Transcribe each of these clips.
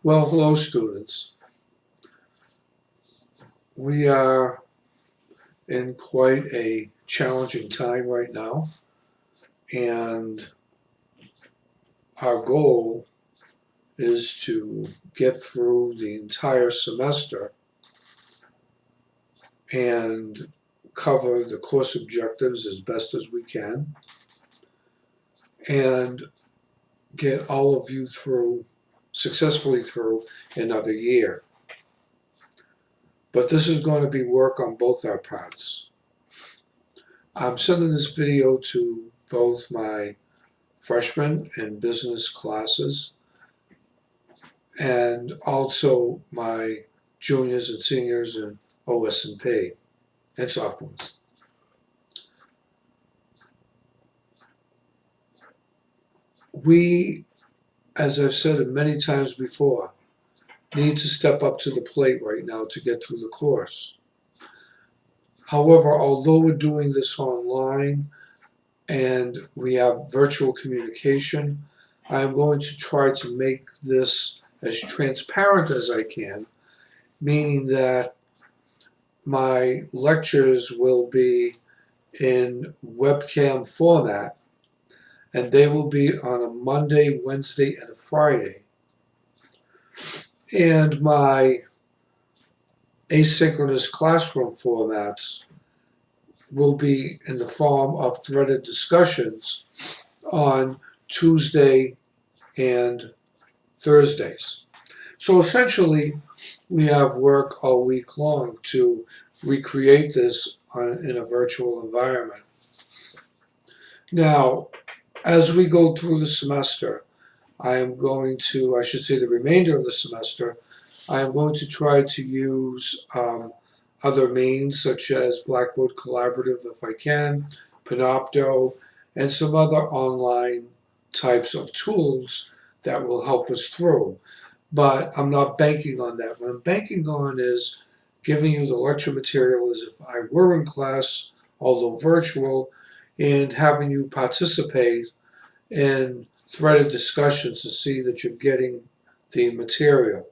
Well, hello, students. We are in quite a challenging time right now, and our goal is to get through the entire semester and cover the course objectives as best as we can and get all of you successfully through another year. But this is going to be work on both our parts. I'm sending this video to both my freshman and business classes, and also my juniors and seniors in OS&P and sophomores. We, as I've said many times before, need to step up to the plate right now to get through the course. However, although we're doing this online and we have virtual communication, I'm going to try to make this as transparent as I can, meaning that my lectures will be in webcam format, and they will be on a Monday, Wednesday, and a Friday. And my asynchronous classroom formats will be in the form of threaded discussions on Tuesday and Thursdays. So essentially, we have work all week long to recreate this in a virtual environment. Now, as we go through the semester, I should say the remainder of the semester, I am going to try to use other means such as Blackboard Collaborative if I can, Panopto, and some other online types of tools that will help us through. But I'm not banking on that. What I'm banking on is giving you the lecture material as if I were in class, although virtual, and having you participate in threaded discussions to see that you're getting the material.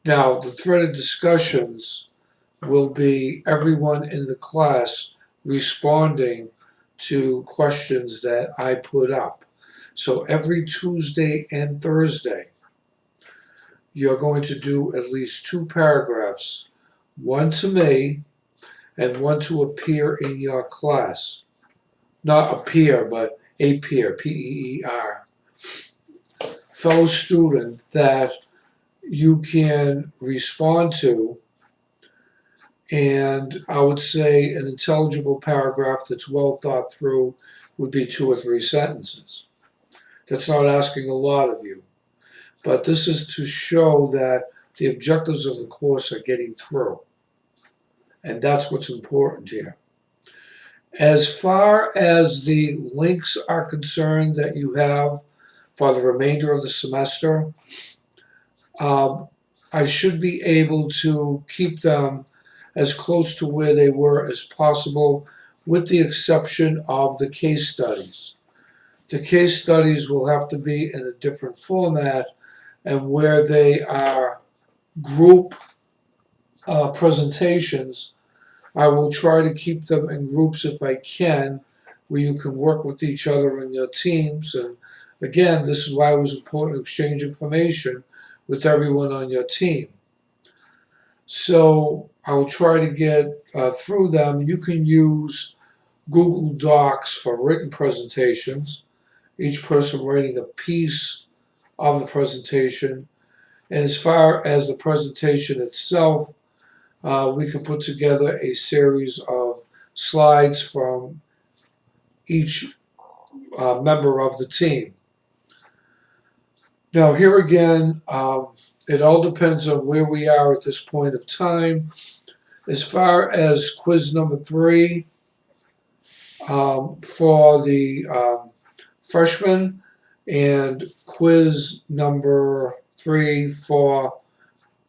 Now, the threaded discussions will be everyone in the class responding to questions that I put up. So every Tuesday and Thursday, you're going to do at least 2 paragraphs, one to me and one to a peer in your class. Not a peer, but a peer, P-E-E-R, fellow student that you can respond to. And I would say an intelligible paragraph that's well thought through would be 2 or 3 sentences. That's not asking a lot of you. But this is to show that the objectives of the course are getting through. And that's what's important here. As far as the links are concerned that you have for the remainder of the semester, I should be able to keep them as close to where they were as possible, with the exception of the case studies. The case studies will have to be in a different format, and where they are group presentations, I will try to keep them in groups if I can, where you can work with each other in your teams. And again, this is why it was important to exchange information with everyone on your team. So I will try to get through them. You can use Google Docs for written presentations, each person writing a piece of the presentation. And as far as the presentation itself, we can put together a series of slides from each member of the team. Now, here again, it all depends on where we are at this point of time. As far as quiz number 3 for the freshmen, and quiz number 3 for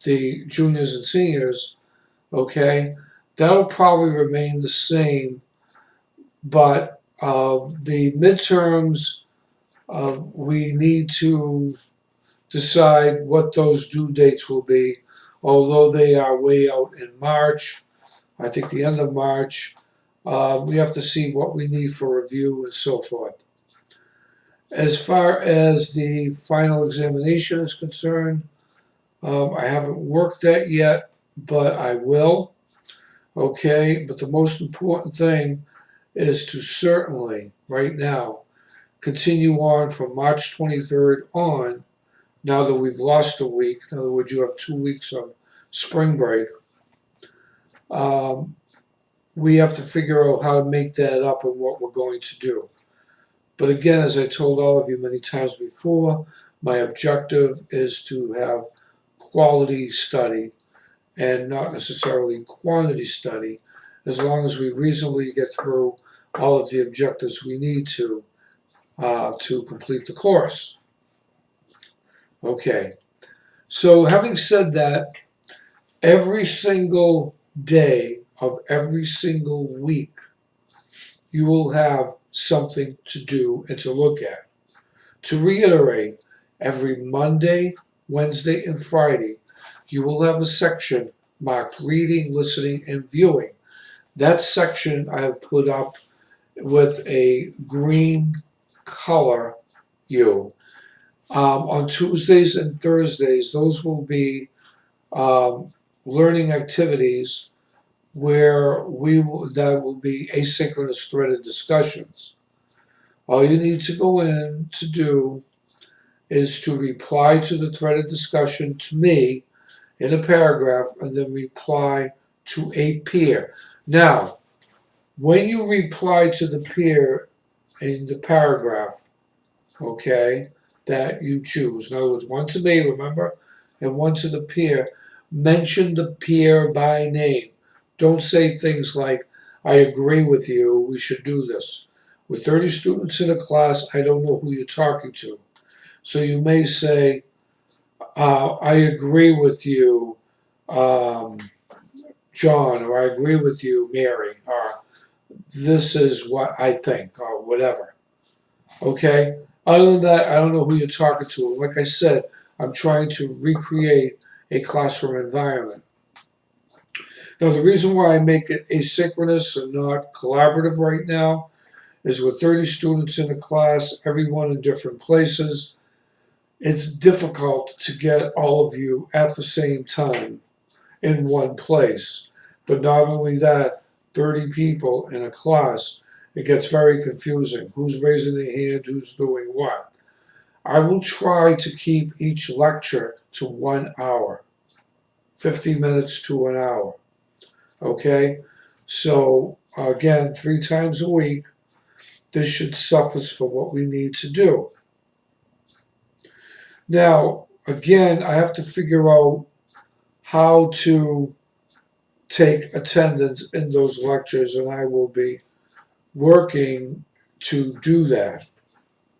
the juniors and seniors, okay, that'll probably remain the same, but the midterms, we need to decide what those due dates will be, although they are way out in March. I think the end of March. We have to see what we need for review and so forth. As far as the final examination is concerned, I haven't worked that yet, but I will. Okay, but the most important thing is to certainly, right now, continue on from March 23rd on, now that we've lost a week. In other words, you have 2 weeks of spring break. We have to figure out how to make that up and what we're going to do. But again, as I told all of you many times before, my objective is to have quality study and not necessarily quantity study, as long as we reasonably get through all of the objectives we need to complete the course. Okay, so having said that, every single day of every single week, you will have something to do and to look at. To reiterate, every Monday, Wednesday, and Friday, you will have a section marked reading, listening, and viewing. That section I have put up with a green color U. On Tuesdays and Thursdays, those will be learning activities where that will be asynchronous threaded discussions. All you need to go in to do is to reply to the threaded discussion to me in a paragraph and then reply to a peer. Now, when you reply to the peer in the paragraph, okay, that you choose, in other words, one to me, remember, and one to the peer, mention the peer by name. Don't say things like, I agree with you, we should do this. With 30 students in a class, I don't know who you're talking to. So you may say, I agree with you, John, or I agree with you, Mary, or this is what I think, or whatever. Okay? Other than that, I don't know who you're talking to. Like I said, I'm trying to recreate a classroom environment. Now, the reason why I make it asynchronous and not collaborative right now is with 30 students in a class, everyone in different places, it's difficult to get all of you at the same time in one place. But not only that, 30 people in a class, it gets very confusing. Who's raising their hand, who's doing what? I will try to keep each lecture to 1 hour, 50 minutes to an hour. Okay? So, again, 3 times a week, this should suffice for what we need to do. Now, again, I have to figure out how to take attendance in those lectures, and I will be working to do that.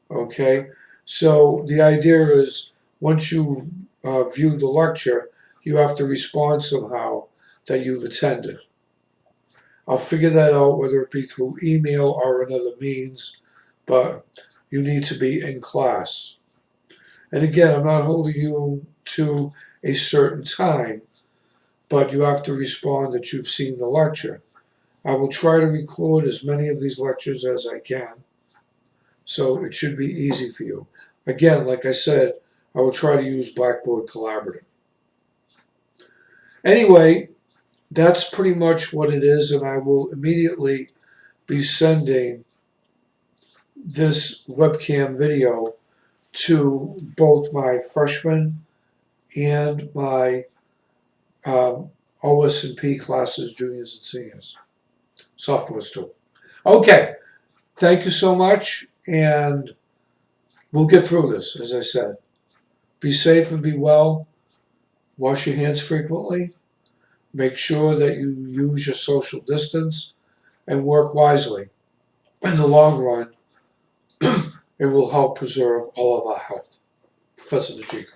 Okay? So the idea is once you view the lecture, you have to respond somehow that you've attended. I'll figure that out, whether it be through email or another means, but you need to be in class. And again, I'm not holding you to a certain time, but you have to respond that you've seen the lecture. I will try to record as many of these lectures as I can, so it should be easy for you. Again, like I said, I will try to use Blackboard Collaborative. Anyway, that's pretty much what it is, and I will immediately be sending this webcam video to both my freshmen and my OS&P classes, juniors and seniors, sophomores too. Okay, thank you so much, and we'll get through this, as I said. Be safe and be well. Wash your hands frequently. Make sure that you use your social distance and work wisely. In the long run, it will help preserve all of our health. Professor DeGico.